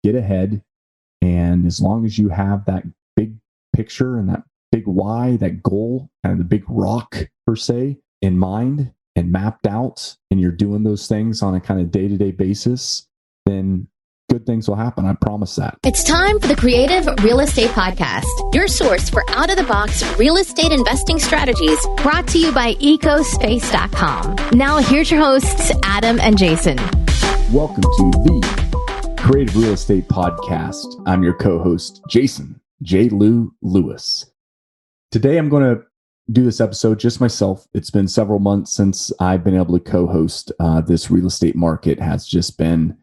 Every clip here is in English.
get ahead. And as long as you have that big picture and that big why, that goal, kind of the big rock per se in mind and mapped out, and you're doing those things on a kind of day-to-day basis, then good things will happen. I promise that. It's time for the Creative Real Estate Podcast, your source for out-of-the-box real estate investing strategies, brought to you by ecospace.com. Now, here's your hosts, Adam and Jason. Welcome to the Creative Real Estate Podcast. I'm your co-host, Jason J. Lou Lewis. Today, I'm going to do this episode just myself. It's been several months since I've been able to co-host. This real estate market has just been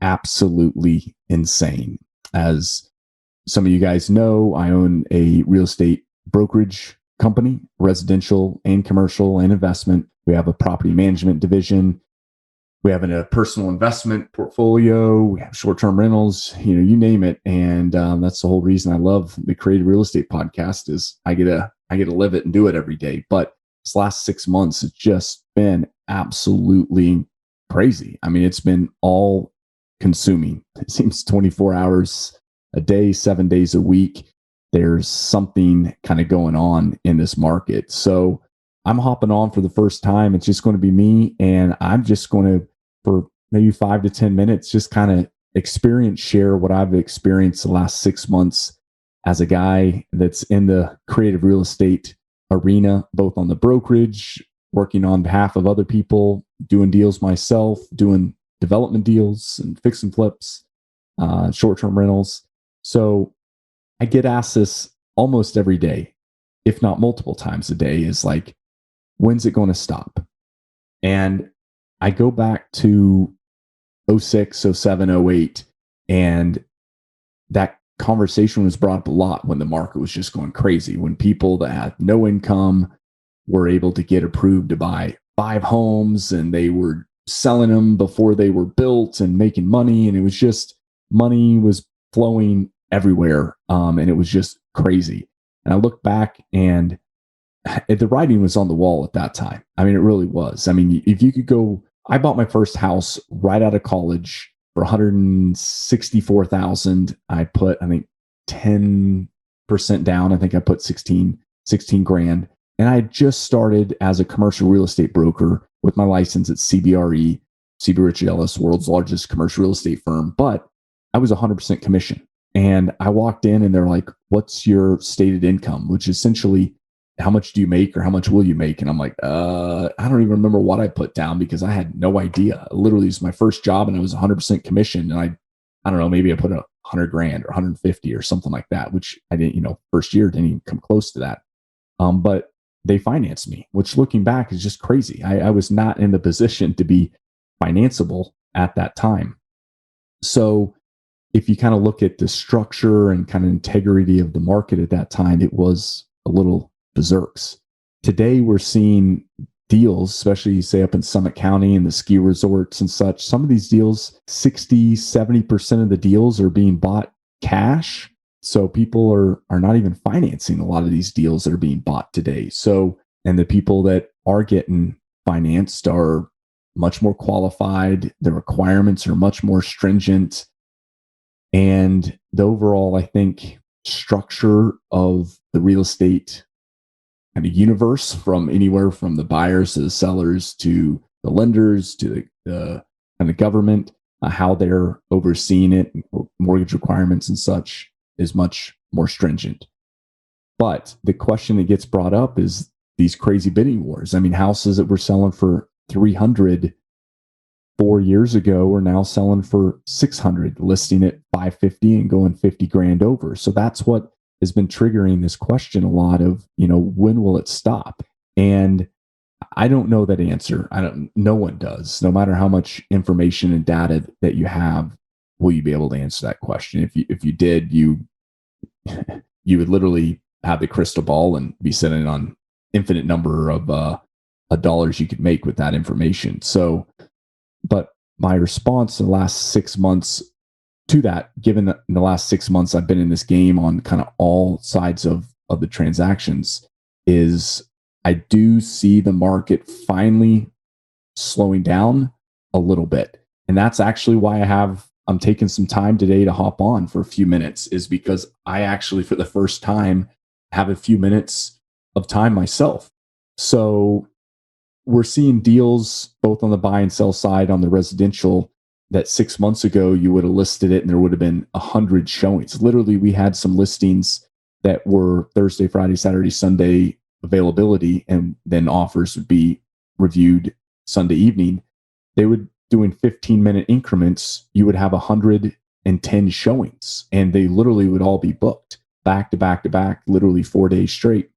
absolutely insane. As some of you guys know, I own a real estate brokerage company, residential and commercial and investment. We have a property management division. We have a personal investment portfolio. We have short-term rentals, you name it. And that's the whole reason I love the Creative Real Estate Podcast is I get to live it and do it every day. But this last 6 months, it's just been absolutely crazy. I mean, it's been all consuming. It seems 24 hours a day, 7 days a week. There's something kind of going on in this market. So I'm hopping on for the first time. It's just going to be me. And I'm just going to, for maybe 5 to 10 minutes, just kind of share what I've experienced the last 6 months as a guy that's in the creative real estate arena, both on the brokerage, working on behalf of other people, doing deals myself, doing development deals and fix and flips, short-term rentals. So I get asked this almost every day, if not multiple times a day, is like, when's it going to stop? And I go back to 06, 07, 08, and that conversation was brought up a lot when the market was just going crazy, when people that had no income were able to get approved to buy 5 homes and they were selling them before they were built and making money. And it was just, money was flowing everywhere. And it was just crazy. And I look back and the writing was on the wall at that time. I mean, it really was. I mean, if you could go, I bought my first house right out of college for $164,000. I put, I think 10% down. I think I put 16 grand. And I had just started as a commercial real estate broker with my license at CBRE, CB Richard Ellis, world's largest commercial real estate firm. But I was 100% commission. And I walked in and they're like, what's your stated income? Which essentially, how much do you make or how much will you make? And I'm like, I don't even remember what I put down because I had no idea. Literally, it was my first job and I was 100% commission. And I don't know, maybe I put 100 grand or 150 or something like that, which I didn't, first year didn't even come close to that. But they financed me, which looking back is just crazy. I was not in the position to be financeable at that time. So if you kind of look at the structure and kind of integrity of the market at that time, it was a little berserks. Today, we're seeing deals, especially say up in Summit County and the ski resorts and such. Some of these deals, 60, 70% of the deals are being bought cash. So people are not even financing a lot of these deals that are being bought today. So, and the people that are getting financed are much more qualified. The requirements are much more stringent. And the overall, I think, structure of the real estate kind of universe, from anywhere from the buyers to the sellers to the lenders to the government, how they're overseeing it, mortgage requirements and such, is much more stringent. But the question that gets brought up is these crazy bidding wars. I mean, houses that were selling for 300 4 years ago are now selling for 600, listing at 550 and going 50 grand over. So that's what has been triggering this question a lot of, when will it stop? And I don't know that answer. No one does. No matter how much information and data that you have, will you be able to answer that question? If you did, you would literally have the crystal ball and be sitting on infinite number of dollars you could make with that information. So, but my response in the last 6 months to that, given that in the last 6 months I've been in this game on kind of all sides of the transactions, is I do see the market finally slowing down a little bit. And that's actually why I have I'm taking some time today to hop on for a few minutes is because I actually, for the first time, have a few minutes of time myself. So we're seeing deals both on the buy and sell side on the residential that 6 months ago you would have listed it and there would have been 100 showings. Literally, we had some listings that were Thursday, Friday, Saturday, Sunday availability, and then offers would be reviewed Sunday evening. They would doing 15-minute increments. You would have 110 showings, and they literally would all be booked back to back to back, literally 4 days straight.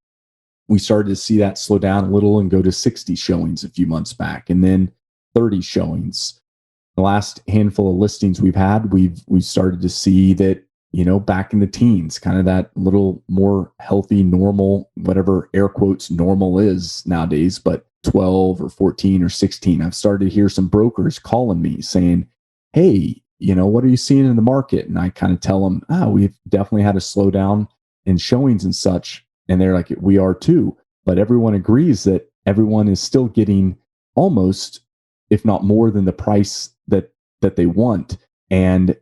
We started to see that slow down a little and go to 60 showings a few months back, and then 30 showings. The last handful of listings we've had, we've started to see that, back in the teens, kind of that little more healthy, normal, whatever air quotes normal is nowadays, but 12 or 14 or 16. I've started to hear some brokers calling me saying, hey, what are you seeing in the market? And I kind of tell them, we've definitely had a slowdown in showings and such. And they're like, we are too. But everyone agrees that everyone is still getting almost, if not more than the price that they want. And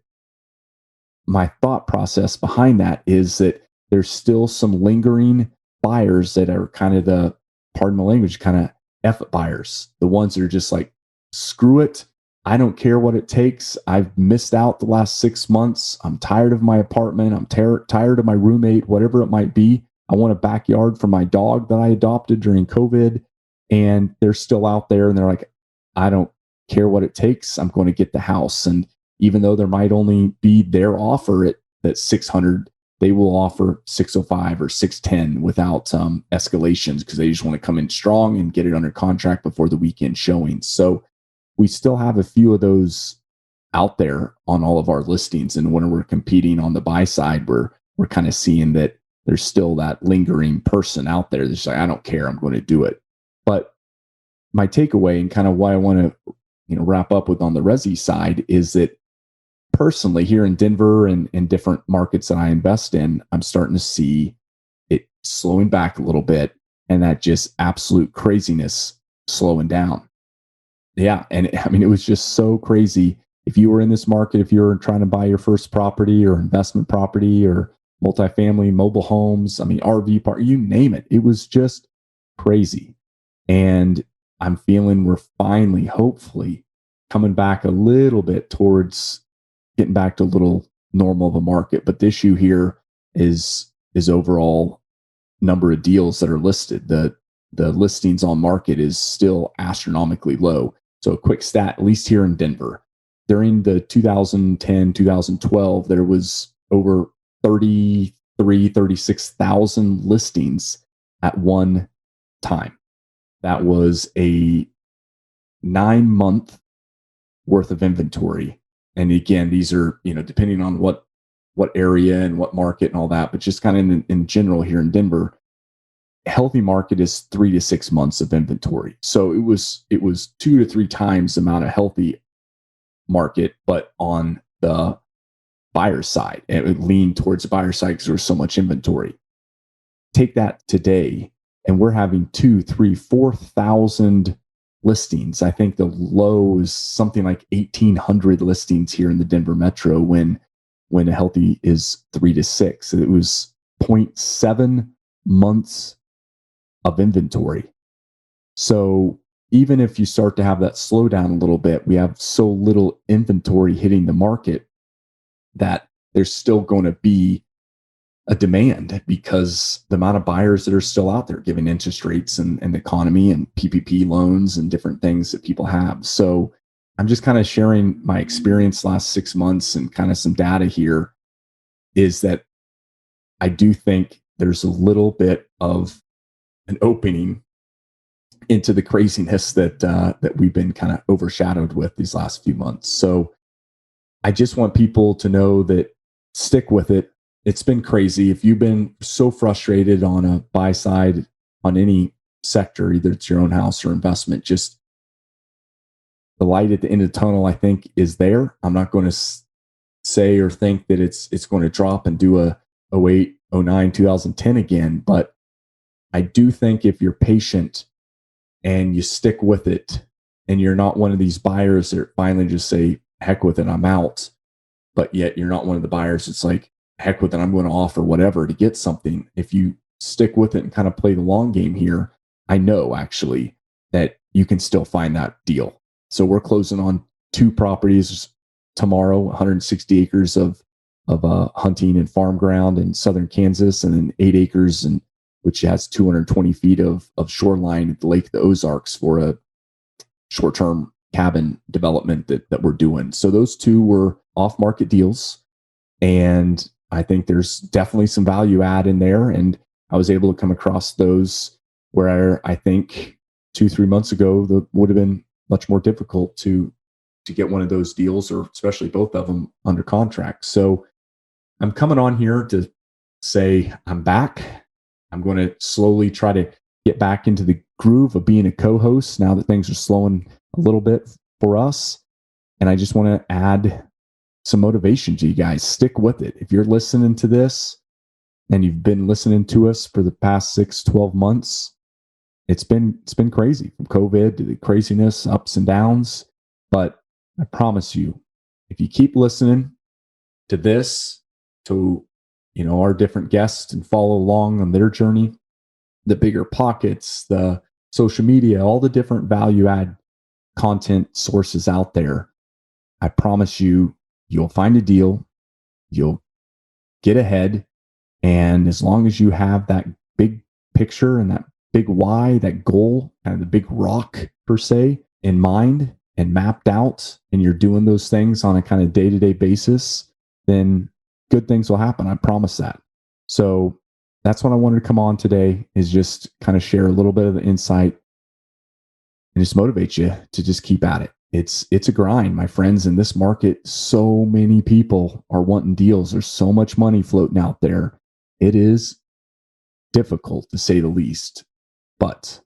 my thought process behind that is that there's still some lingering buyers that are kind of the, pardon my language, kind of F buyers, the ones that are just like, screw it. I don't care what it takes. I've missed out the last 6 months. I'm tired of my apartment. I'm tired of my roommate, whatever it might be. I want a backyard for my dog that I adopted during COVID. And they're still out there and they're like, I don't care what it takes. I'm going to get the house. And even though there might only be their offer at 600, they will offer 605 or 610 without escalations because they just want to come in strong and get it under contract before the weekend showings. So we still have a few of those out there on all of our listings. And when we're competing on the buy side, we're kind of seeing that there's still that lingering person out there that's like, I don't care, I'm going to do it. But my takeaway and kind of why I want to wrap up with on the resi side is that personally here in Denver and in different markets that I invest in, I'm starting to see it slowing back a little bit and that just absolute craziness slowing down. Yeah. And I mean, it was just so crazy. If you were in this market, if you were trying to buy your first property or investment property or multifamily, mobile homes, I mean, RV park, you name it, it was just crazy. And I'm feeling we're finally, hopefully, coming back a little bit towards getting back to a little normal of a market. But the issue here is overall number of deals that are listed. The listings on market is still astronomically low. So a quick stat, at least here in Denver, during the 2010, 2012, there was over 36,000 listings at one time. That was a 9-month worth of inventory. And again, these are, depending on what area and what market and all that, but just kind of in general here in Denver, a healthy market is 3 to 6 months of inventory. So it was 2 to 3 times the amount of healthy market, but on the buyer side, it would lean towards the buyer side because there was so much inventory. Take that today, and we're having 2, 3, 4,000 listings. I think the low is something like 1,800 listings here in the Denver metro when a healthy is 3 to 6. It was 0.7 months of inventory. So even if you start to have that slow down a little bit, we have so little inventory hitting the market that there's still going to be a demand because the amount of buyers that are still out there given interest rates and the economy and PPP loans and different things that people have. So I'm just kind of sharing my experience last 6 months and kind of some data here is that I do think there's a little bit of an opening into the craziness that we've been kind of overshadowed with these last few months. So I just want people to know that stick with it. It's been crazy. If you've been so frustrated on a buy side on any sector, either it's your own house or investment, just the light at the end of the tunnel, I think, is there. I'm not going to say or think that it's going to drop and do a 08, 09, 2010 again. But I do think if you're patient and you stick with it and you're not one of these buyers that finally just say, heck with it, I'm out. but yet you're not one of the buyers. It's like, heck with it, I'm going to offer whatever to get something. If you stick with it and kind of play the long game here, I know actually that you can still find that deal. So we're closing on 2 properties tomorrow, 160 acres of hunting and farm ground in southern Kansas, and then 8 acres, and which has 220 feet of shoreline at the Lake of the Ozarks for a short-term cabin development that we're doing. So those 2 were off-market deals, and I think there's definitely some value add in there. And I was able to come across those where I think 2-3 months ago that would have been much more difficult to get one of those deals, or especially both of them, under contract. So I'm coming on here to say I'm back. I'm going to slowly try to get back into the groove of being a co-host now that things are slowing a little bit for us. And I just want to add some motivation to you guys. Stick with it. If you're listening to this and you've been listening to us for the past 6-12 months, it's been crazy, from COVID to the craziness, ups and downs. But I promise you, if you keep listening to this, to our different guests, and follow along on their journey, the bigger pockets, the social media, all the different value add content sources out there, I promise you, you'll find a deal, you'll get ahead. And as long as you have that big picture and that big why, that goal, kind of the big rock per se in mind and mapped out, and you're doing those things on a kind of day-to-day basis, then good things will happen. I promise that. So that's what I wanted to come on today, is just kind of share a little bit of the insight and just motivate you to just keep at it. It's a grind, my friends. In this market, so many people are wanting deals. There's so much money floating out there. It is difficult, to say the least, but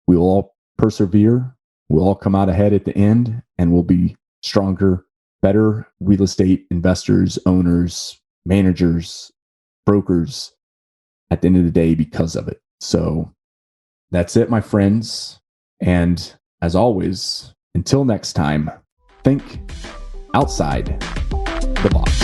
we will all persevere. We'll all come out ahead at the end, and we'll be stronger, better real estate investors, owners, managers, brokers at the end of the day because of it. So that's it, my friends. And as always, until next time, think outside the box.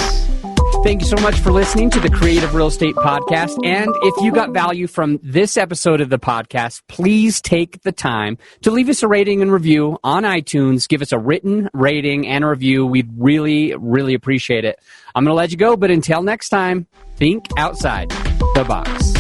Thank you so much for listening to the Creative Real Estate Podcast. And if you got value from this episode of the podcast, please take the time to leave us a rating and review on iTunes. Give us a written rating and a review. We'd really, really appreciate it. I'm going to let you go, but until next time, think outside the box.